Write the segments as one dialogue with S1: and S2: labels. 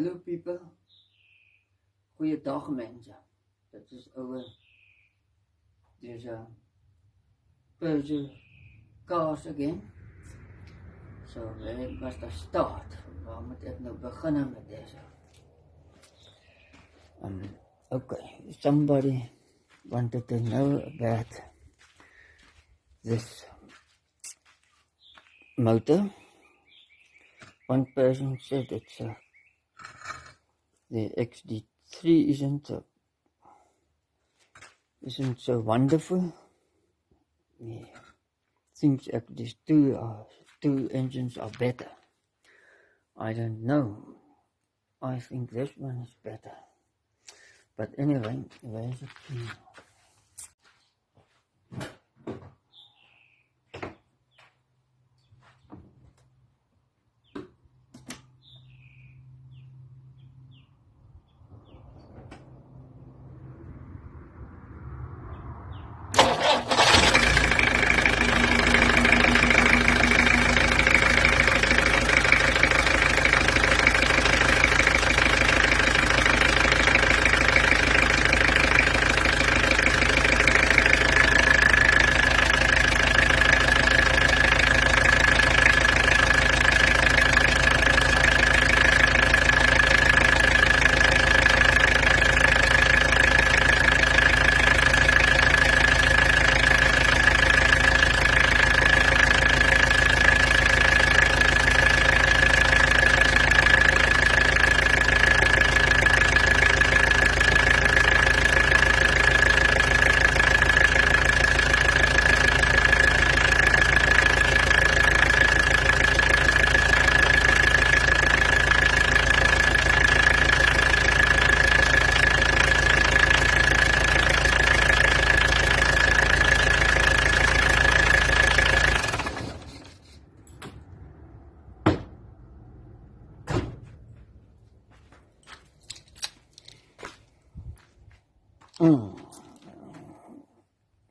S1: Hallo people, goeiedag mense. Dit is ouwe, there's a Peugeot cars again. So where must I start? Waar moet ek nou beginne met deze? Okay, somebody wanted to know about this motor. One person said it's the XD3 isn't so wonderful. Yeah, seems like these two engines are better. I don't know. I think this one is better. But anyway, where's it?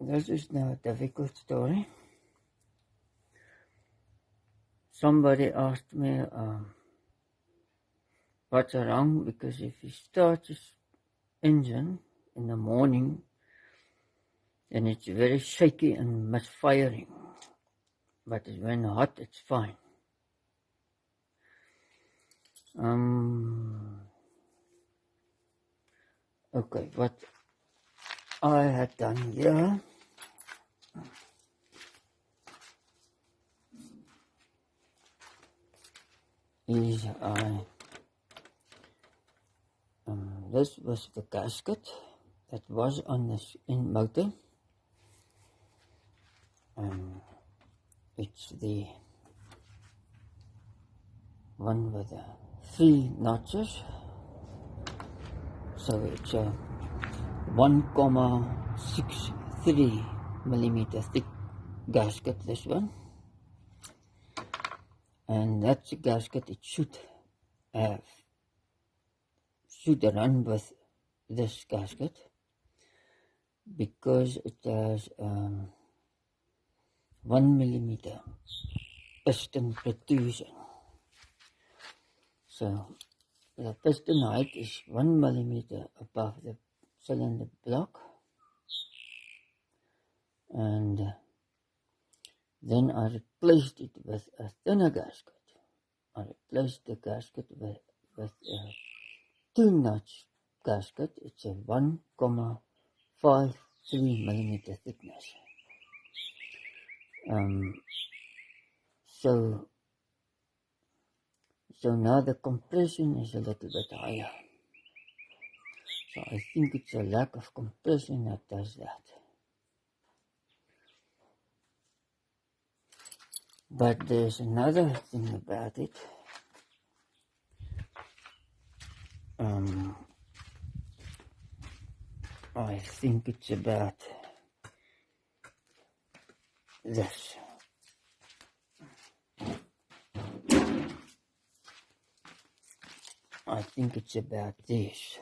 S1: This is now a difficult story. Somebody asked me what's wrong, because if you start his engine in the morning, then it's very shaky and misfiring. But when hot, it's fine. Okay, what I had done here is this was the gasket that was on this motor. It's the one with the 3 notches. So it's a 1.63 millimeter thick gasket, this one. And that's a gasket it should run with this gasket, because it has 1 millimeter piston protrusion. So the piston height is 1 millimeter above the cylinder block, and then I replaced it with a thinner gasket. I replaced the gasket with a 2-notch gasket. It's a 1.53 millimeter thickness. So now the compression is a little bit higher. So I think it's a lack of compression that does that. But there's another thing about it. I think it's about this. I think it's about this.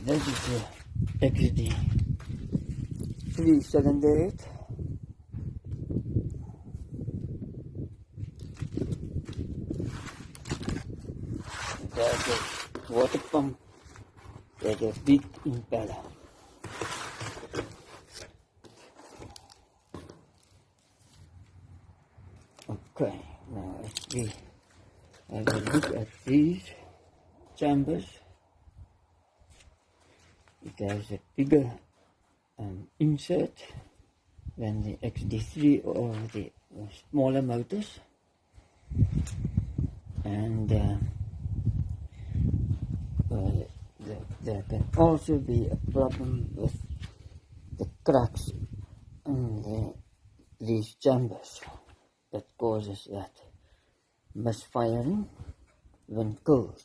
S1: this is the XD 3-cylinder head. There's a water pump. There's a big impeller. Okay, now if we have a look at these chambers, it has a bigger insert than the XD3 or the smaller motors, and there can also be a problem with the cracks in these chambers that causes that misfiring when cold.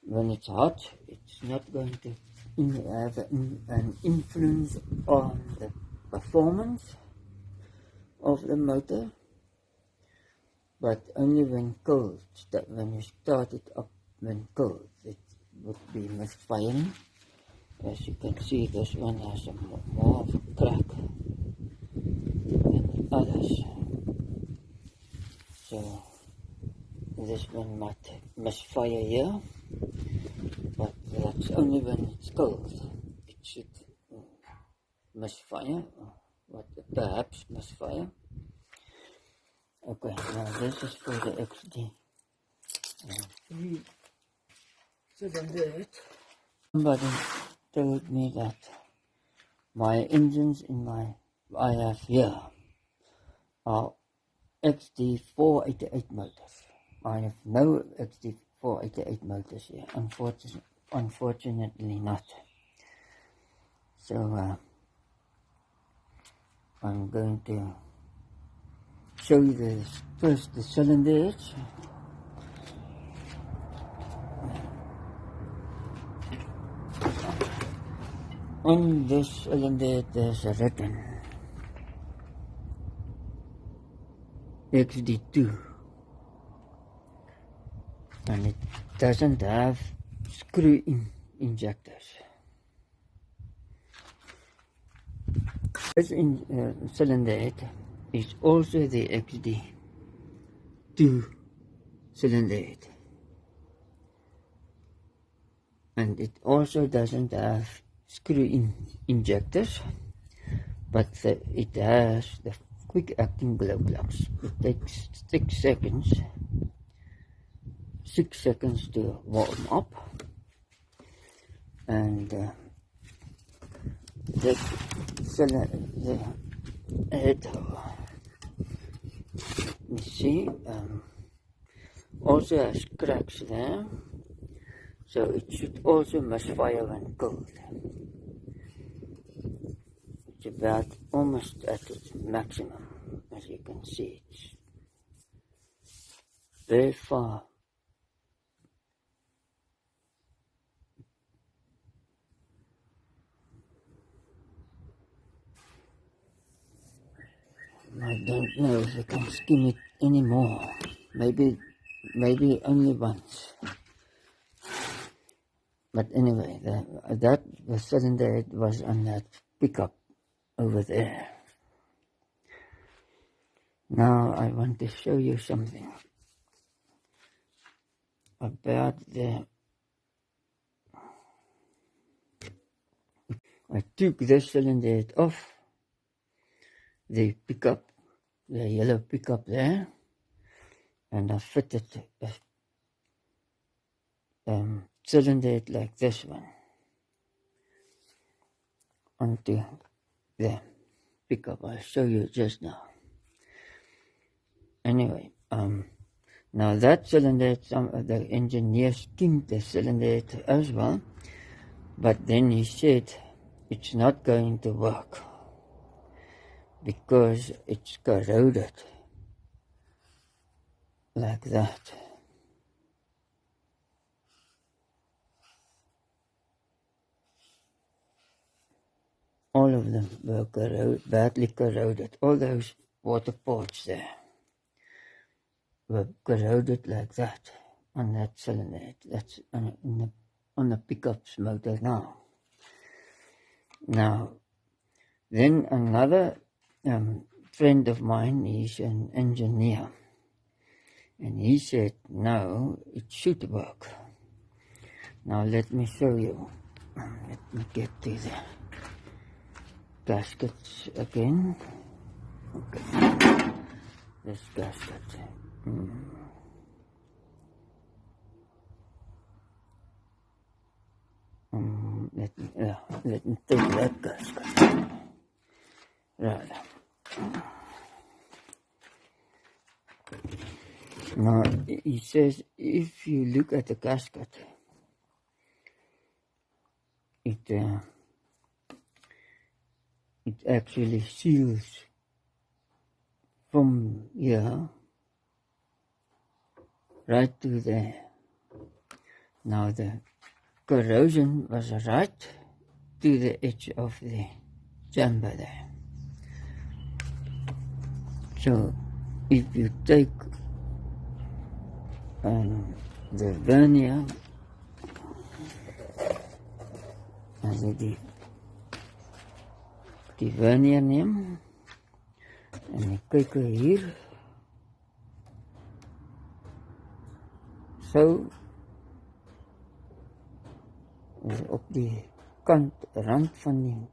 S1: When it's hot, it's not going to have an influence on the performance of the motor, but only when cold. When you start it up when cold, it would be misfiring. As you can see, this one has more of a crack than others. So this one might misfire here, but that's only when it's cold. It should misfire, or perhaps misfire. Okay, now this is for the XD 3-cylinder. Somebody told me that my engines in I have here are XD 488 motors. I have no XD 488 motors here, unfortunately not. So I'm going to show you first the cylinder heads. On this cylinder there's a written XD2, and it doesn't have screw-in injectors. This cylinder head is also the XD2 cylinder head, and it also doesn't have screw-in injectors, but it has the quick-acting glow plugs. It takes 6 seconds to warm up, and the head, you see, also has cracks there, so it should also misfire when cold. It's about almost at its maximum, as you can see. It's very far. I don't know if I can skim it anymore. Maybe only once. But anyway, the cylinder head was on that pickup over there. Now I want to show you something about I took this cylinder head off the pickup, the yellow pickup there, and I fitted a cylinder head like this one onto the pickup. I'll show you just now. Anyway, now that cylinder head, some of the engineer skimmed the cylinder head as well, but then he said it's not going to work because it's corroded like that. All of them were badly corroded. All those water ports there were corroded like that on that cylinder head. That's in the on the pickup's motor now. Now, then another friend of mine, he's an engineer, and he said, no, it should work. Now let me show you. Let me get to the gaskets again. Okay, this gasket. Let me take that gasket. Right. Now, he says, if you look at the gasket, it actually seals from here right to there. Now the corrosion was right to the edge of the chamber there. So if you take the vernier and die vernier neem en die kyk hier, so op die rand van die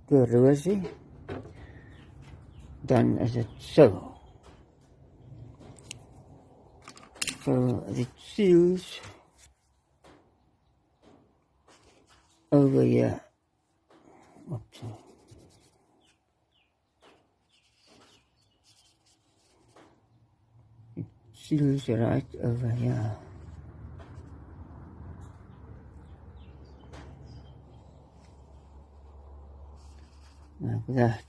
S1: corrosie, dan is het so. So it seals over here. Oops. It seals right over here. Like that.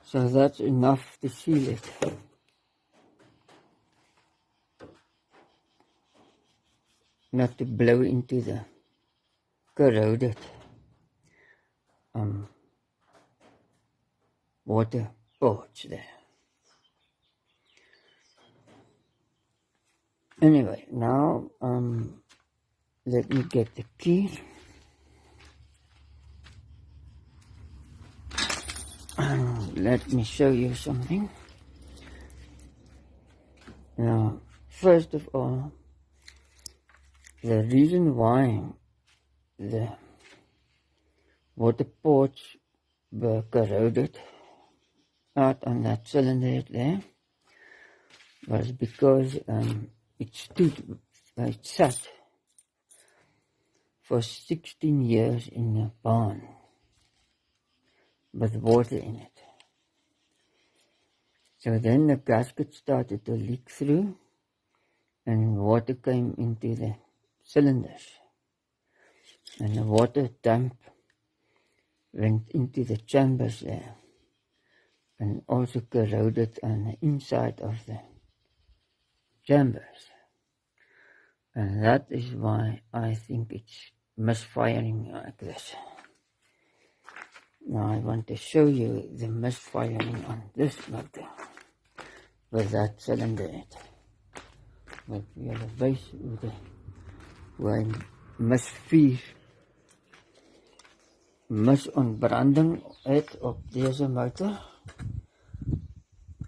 S1: So that's enough to seal it. Not to blow into the corroded water ports there. Anyway, now let me get the key. Let me show you something. Now, first of all, the reason why the water ports were corroded out on that cylinder head there was because it sat for 16 years in a barn with water in it. So then the gasket started to leak through and water came into the cylinders. And the water damp went into the chambers there and also corroded on the inside of the chambers. And that is why I think it's misfiring like this. Now I want to show you the misfiring on this motor with that cylinder head. Met julle wys hoe hy misontbranding het op deze motor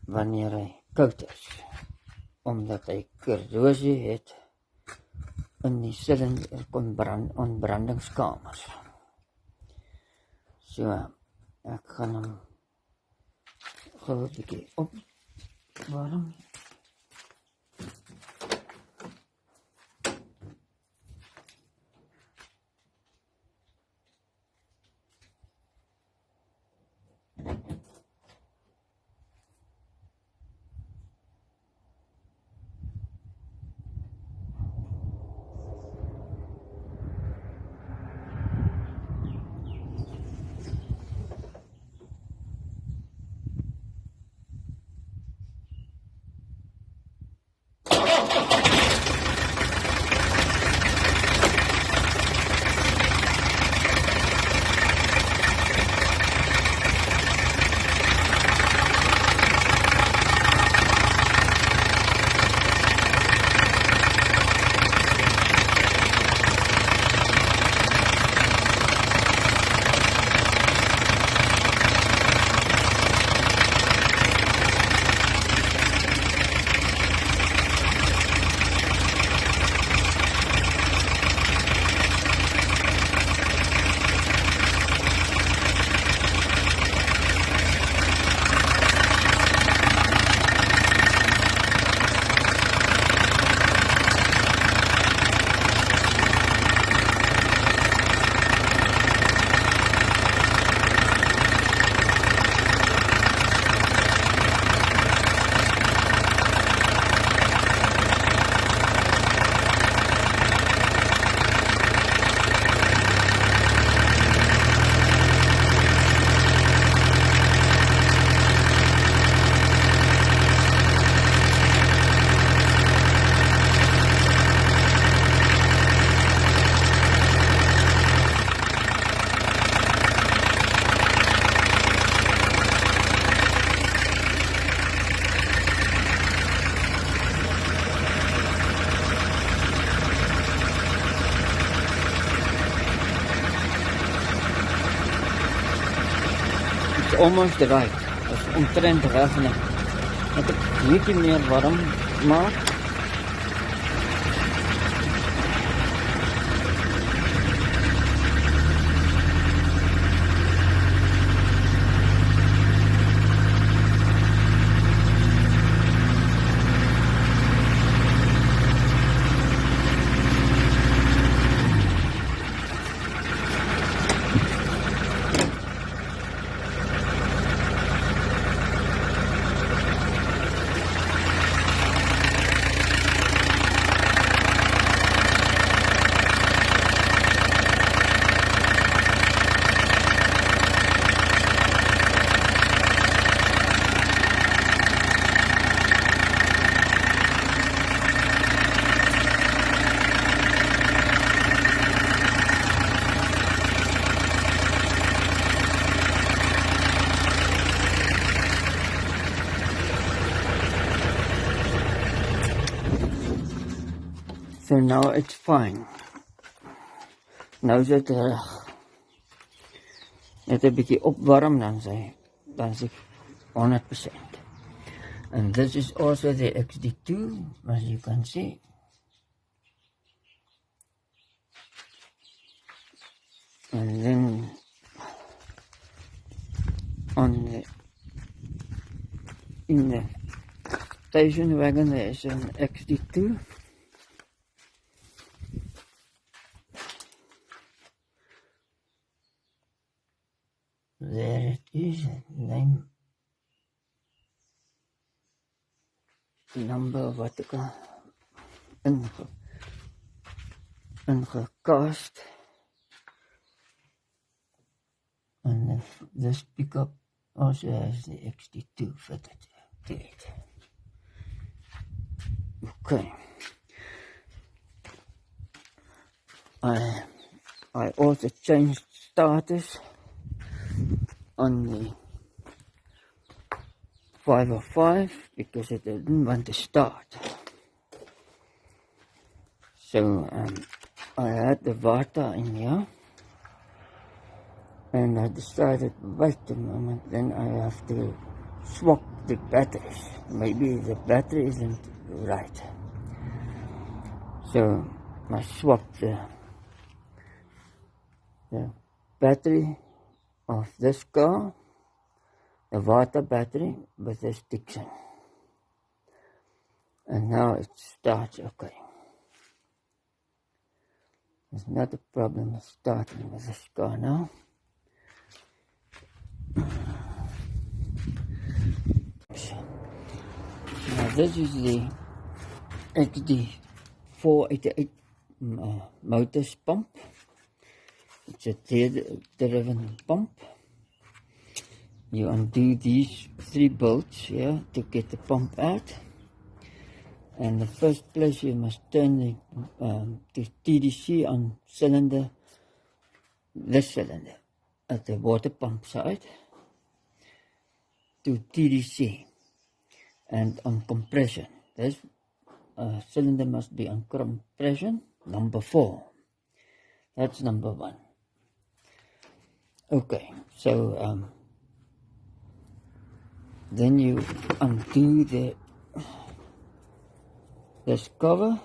S1: wanneer hy koud is, omdat hy korrosie het in die cylinder ontbrandingskamers. So, ek gaan hom gou 'n bietjie opwarm. almost right. Dat is omtrent reg nou. Ek het bietjie meer warm maak. So now it's fine. Nou is dit reg. Net 'n bietjie opwarm dan is ek 100%. And this is also the XD2, as you can see. And then in the station wagon there is an XD2. There it is, name, number wat ek ingecast. And this pickup also has the XD2 fitted to it. Okay. I also changed starters on the 505 because it didn't want to start. So I had the water in here, and I decided, wait a moment, then I have to swap the batteries. Maybe the battery isn't right. So I swapped the battery of this car, the water battery, with this Dixon. And now it starts okay. There's not a problem with starting with this car now. Now this is the XD488 motors pump. It's a driven pump. You undo these 3 bolts here to get the pump out. And the first place you must turn the TDC on cylinder, this cylinder, at the water pump side, to TDC, and on compression. This cylinder must be on compression, number 4. That's number 1. Okay, so then you undo this cover,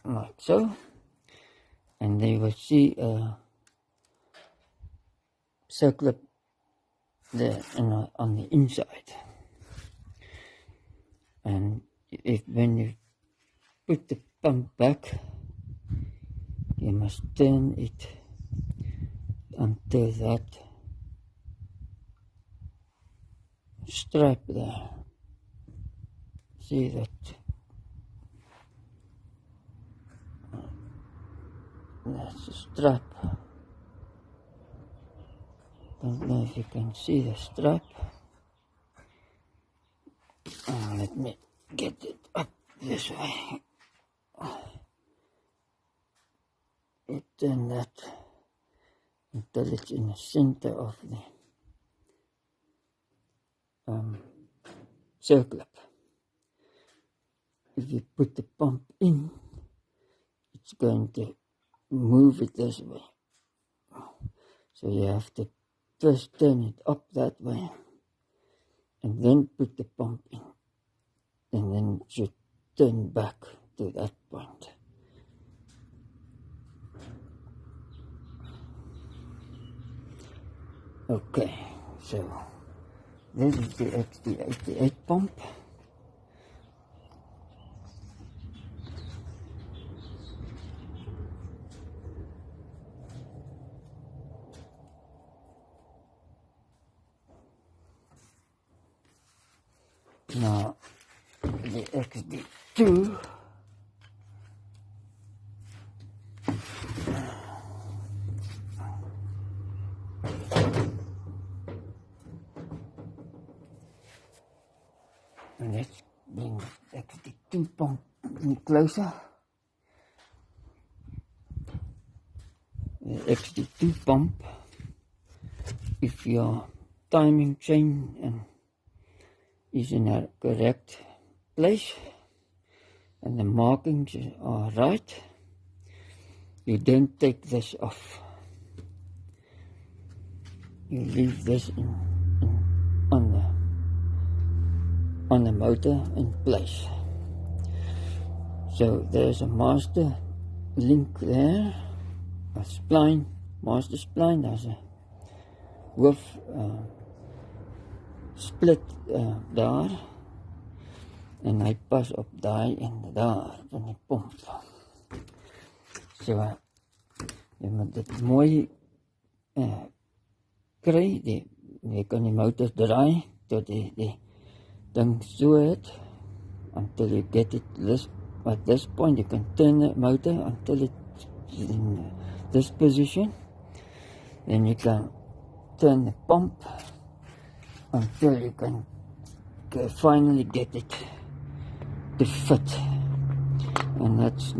S1: like so, and then you will see a circlip there on the inside. And when you put the pump back, you must turn it until that stripe there. See that? That's a stripe. Don't know if you can see the stripe. Let me get it up this way. You turn that until it's in the center of the circlip. If you put the pump in, it's going to move it this way. So you have to first turn it up that way and then put the pump in, and then it should turn back to that point. Okay, so this is the XD88 pump. Now the XD2 and let's bring the XD2 pump in closer. The XD2 pump, if your timing chain is in a correct place and the markings are right, you don't take this off. You leave this on the motor in place. So there's a master link there, a spline, master spline. There's a with split daar en hy pas op daai en daar van die pomp. So jy moet dit mooi kry, jy kan die motor draai tot die ding so het until you get it this. At this point you can turn the motor until it's in this position, then you can turn the pump until you can finally get it to fit, and that's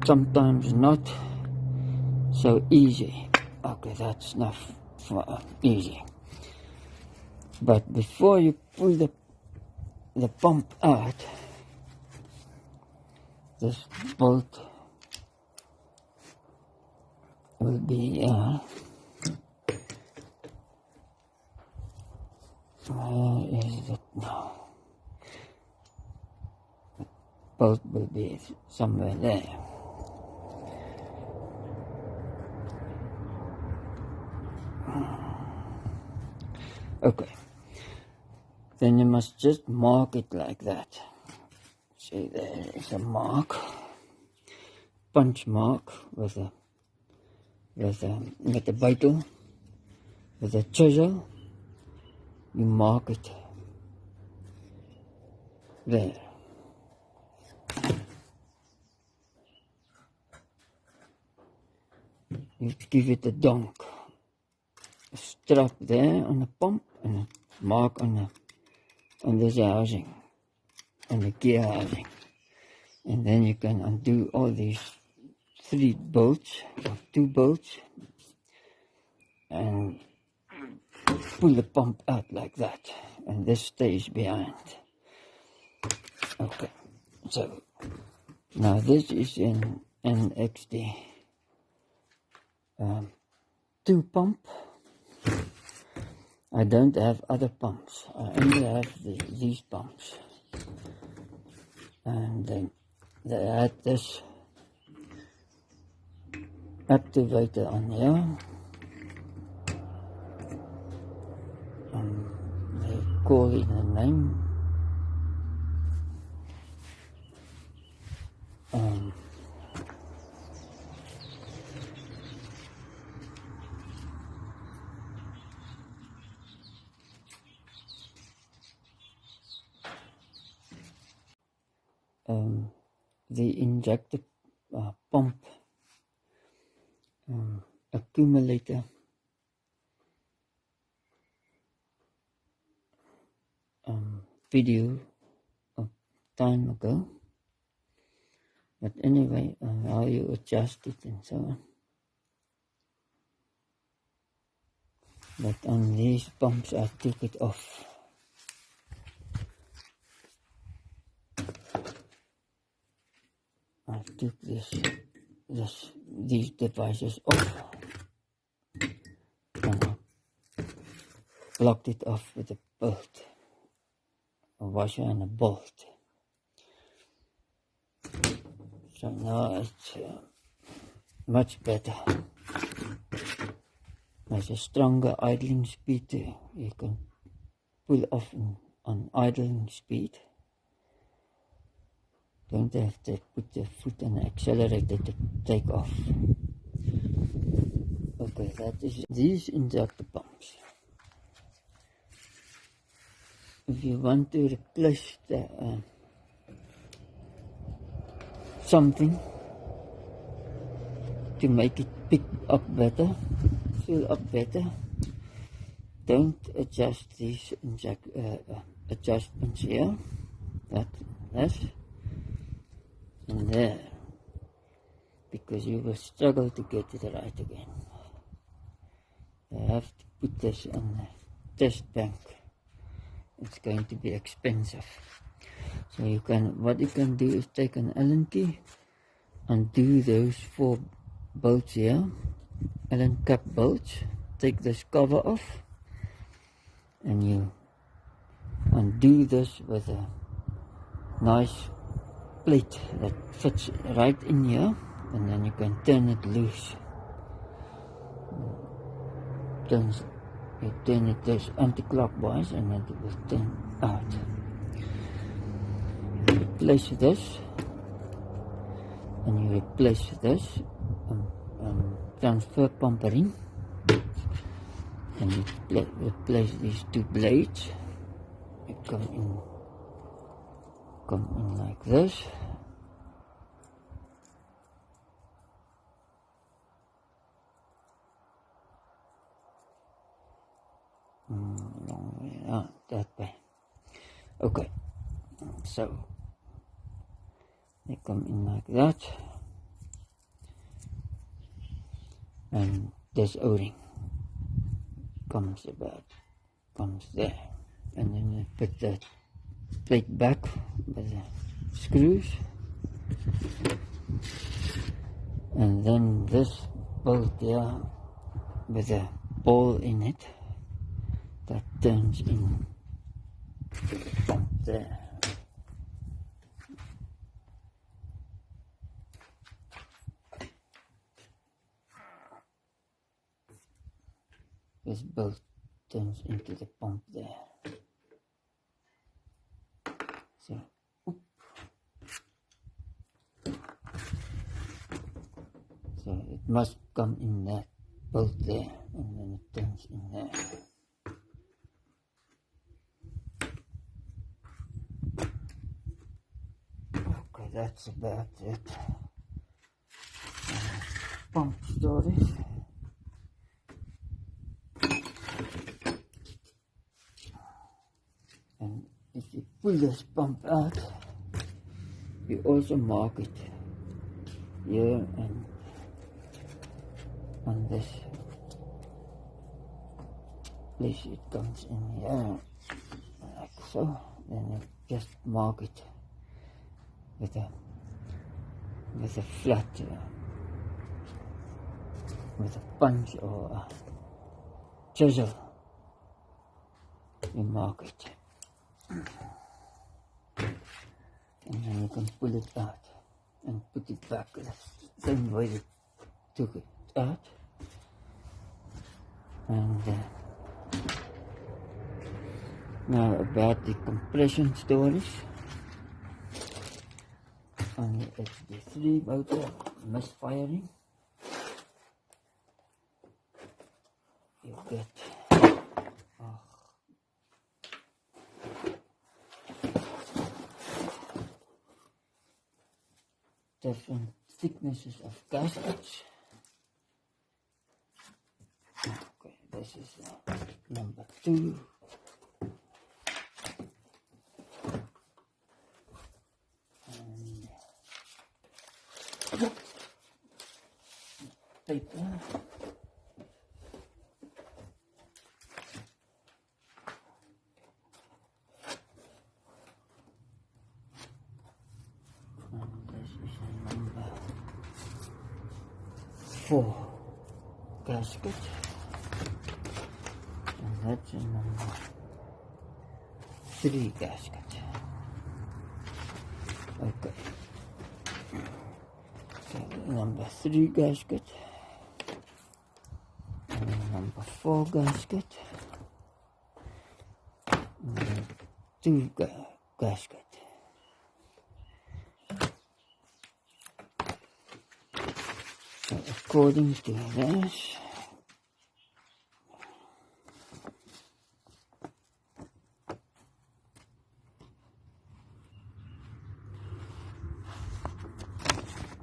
S1: sometimes not so easy. Okay, that's not easy, but before you pull the pump out, this bolt will be where is it now? The bolt will be somewhere there. Okay, then you must just mark it like that. See, there is a mark, punch mark with a bytel, with a chisel. You mark it there. You give it a donk, a strap there on the pump, and a mark on this housing, on the gear housing, and then you can undo all these 3 bolts or 2 bolts and pull the pump out like that, and this stays behind. Okay, so now this is an XD 2 pump. I don't have other pumps. I only have these pumps, and they had this activator on here. They call it a name. The injector pump accumulator video of time ago, but anyway, how you adjust it and so on. But on these pumps I took it off. I took this these devices off, and I blocked it off with a bolt, a washer and a bolt. So now it's much better. There's a stronger idling speed too. You can pull off on idling speed. Don't have to put the foot on the accelerator to take off. Okay, that is these injector pumps. If you want to replace the something to make it pick up better, fill up better, don't adjust these adjustments here, that and there, because you will struggle to get it right again. You have to put this on the test bank. It's going to be expensive. So what you can do is take an Allen key, undo those 4 bolts here, Allen cap bolts, take this cover off, and you undo this with a nice plate that fits right in here, and then you can turn it loose. You turn it this anti-clockwise, and then it will turn out. You replace this, and you replace this transfer pump ring, and you replace these 2 blades. It come in like this. Long way out, that way. Okay, so they come in like that, and this O-ring comes there, and then you put the plate back with the screws, and then this bolt here with a ball in it that turns in to the pump there. This bolt turns into the pump there. So, so it must come in that bolt there, and then it turns in there. Okay, that's about it. Pump storage. And if you pull this pump out, you also mark it here and on this place. It comes in here like so. Then you just mark it with a flat with a punch or a chisel. You mark it, and then you can pull it out and put it back the same way you took it out. And now about the compression storage on the HD3 motor misfiring. You get different thicknesses of gaskets. Okay, this is number 2. And paper. 4 gasket, and that's a number 3 gasket. Okay, so number 3 gasket, and number 4 gasket, and 2 gasket. So according to this,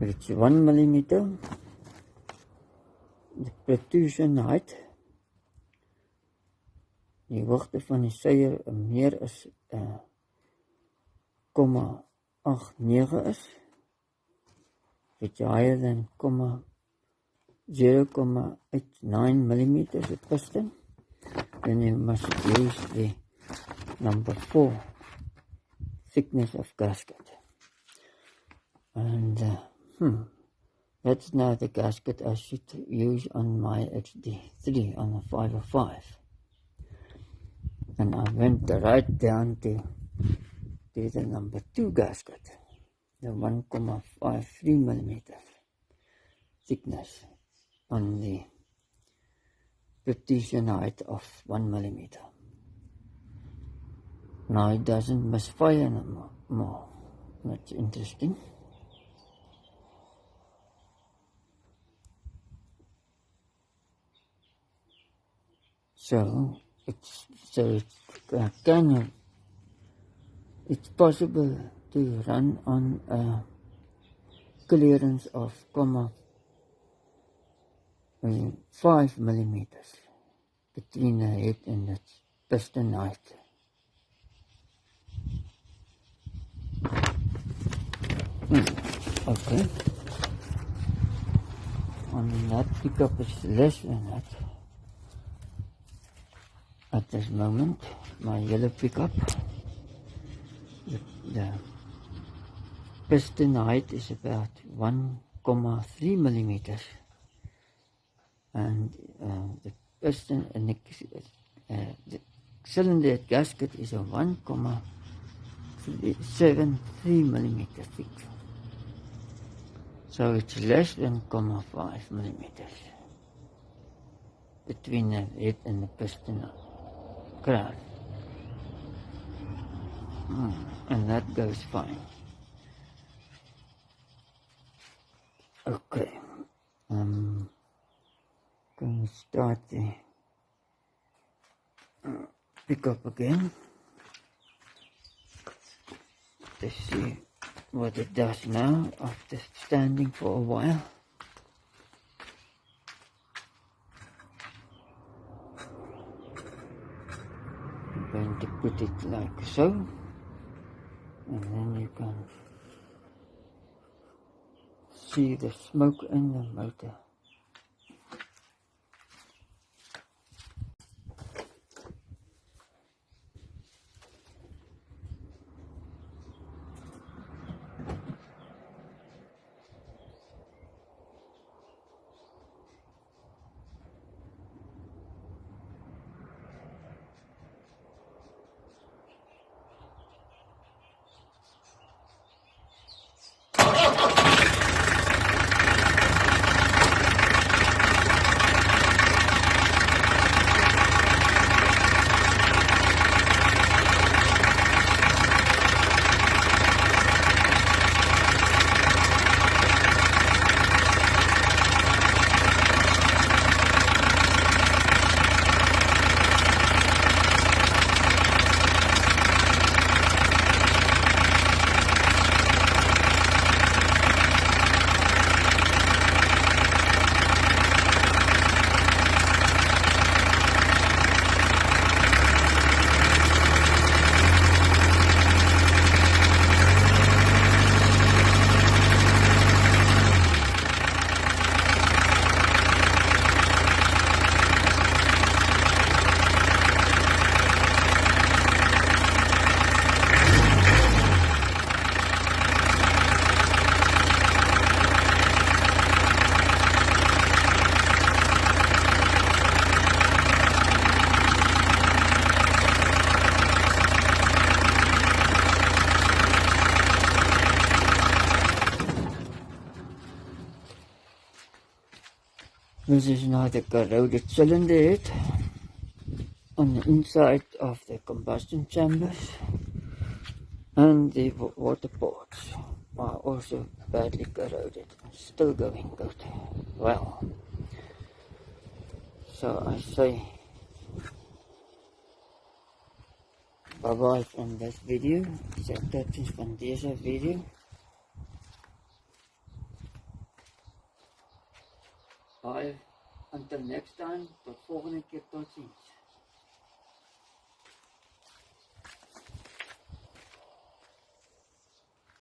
S1: it's 1 millimeter, the protrusion height, die hoogte van die suier meer as 0,89 is, if it's higher than 0,89 millimeters a piston, then you must use the number 4 thickness of gasket. And that's now the gasket I should use on my XD3 on the 505. And I went right down to the number 2 gasket, the 1,53 millimeters thickness on the protrusion height of 1 millimeter. Now it doesn't misfire no more. That's interesting. So it's possible to run on a clearance of 5 millimeters between the head and the piston height. Okay. And that pickup is less than that. At this moment, my yellow pickup, the piston height is about 1,3 millimeters, and the piston and the cylinder gasket is a 1,73 millimeter thick. So it's less than 0,5 millimeters between the head and the piston crown. And that goes fine. Okay. Going to start the pickup again to see what it does now after standing for a while. I'm going to put it like so, and then you can see the smoke in the motor. This is now the corroded cylinder head on the inside of the combustion chambers, and the water ports are also badly corroded and still going good. Well, so I say bye bye from this video. Sê tot van deze video. Bye. Until next time, tot volgende keer, tot ziens.